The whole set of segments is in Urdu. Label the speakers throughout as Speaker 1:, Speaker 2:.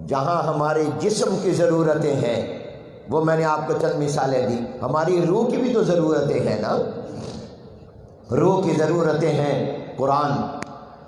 Speaker 1: جہاں ہمارے جسم کی ضرورتیں ہیں وہ میں نے آپ کو چند مثالیں دی، ہماری روح کی بھی تو ضرورتیں ہیں نا. روح کی ضرورتیں ہیں قرآن،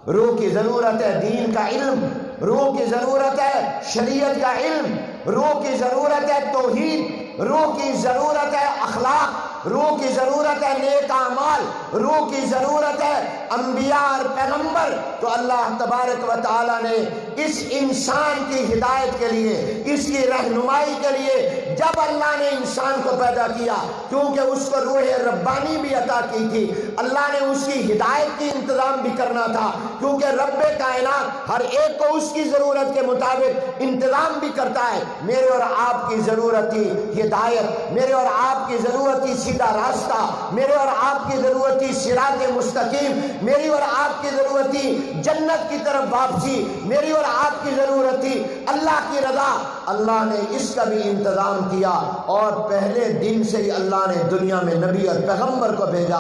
Speaker 1: روح کی ضرورت ہے دین کا علم، روح کی ضرورت ہے شریعت کا علم، روح کی ضرورت ہے توحید، روح کی ضرورت ہے اخلاق، روح کی ضرورت ہے نیک اعمال، روح کی ضرورت ہے انبیاء اور پیغمبر. تو اللہ تبارک و تعالی نے اس انسان کی ہدایت کے لیے، اس کی رہنمائی کے لیے جب اللہ نے انسان کو پیدا کیا، کیونکہ اس کو روح ربانی بھی عطا کی تھی، اللہ نے اس کی ہدایت کی انتظام بھی کرنا تھا، کیونکہ رب کائنات ہر ایک کو اس کی ضرورت کے مطابق انتظام بھی کرتا ہے. میرے اور آپ کی ضرورت تھی ہدایت، میرے اور آپ کی ضرورت تھی سیدھا راستہ، میرے اور آپ کی ضرورت تھی صراط مستقیم، میری اور آپ کی ضرورت تھی جنت کی طرف واپسی، میری اور آپ کی ضرورت تھی اللہ کی رضا. اللہ نے اس کا بھی انتظام کیا اور پہلے دن سے ہی اللہ نے دنیا میں نبی اور پیغمبر کو بھیجا.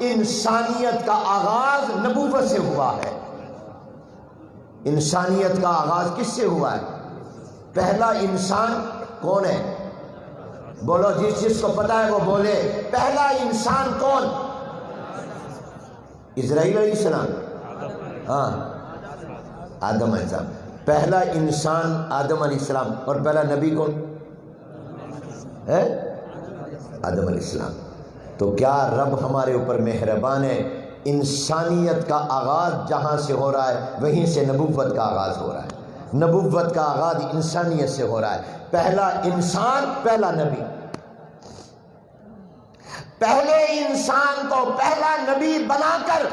Speaker 1: انسانیت کا آغاز نبوت سے ہوا ہے. انسانیت کا آغاز کس سے ہوا ہے؟ پہلا انسان کون ہے؟ بولو، جس کو پتا ہے وہ بولے. پہلا انسان کون؟ اسرائیل علیہ السلام، ہاں آدم علیہ السلام. پہلا انسان آدم علیہ السلام. اور پہلا نبی کون ہے؟ آدم علیہ السلام. تو کیا رب ہمارے اوپر مہربان ہے؟ انسانیت کا آغاز جہاں سے ہو رہا ہے وہیں سے نبوت کا آغاز ہو رہا ہے. نبوت کا آغاز انسانیت سے ہو رہا ہے. پہلا انسان، پہلا نبی. پہلے انسان کو پہلا نبی بنا کر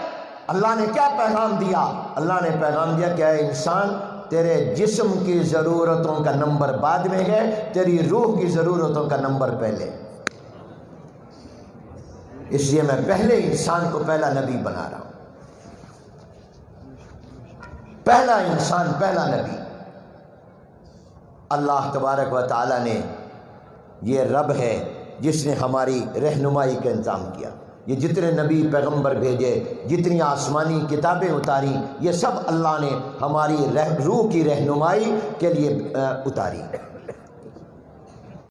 Speaker 1: اللہ نے کیا پیغام دیا؟ اللہ نے پیغام دیا کہ اے انسان، تیرے جسم کی ضرورتوں کا نمبر بعد میں ہے، تیری روح کی ضرورتوں کا نمبر پہلے. اس لیے میں پہلے انسان کو پہلا نبی بنا رہا ہوں. پہلا انسان، پہلا نبی. اللہ تبارک و تعالی نے، یہ رب ہے جس نے ہماری رہنمائی کا انتظام کیا. یہ جتنے نبی پیغمبر بھیجے، جتنی آسمانی کتابیں اتاری، یہ سب اللہ نے ہماری روح کی رہنمائی کے لیے اتاری.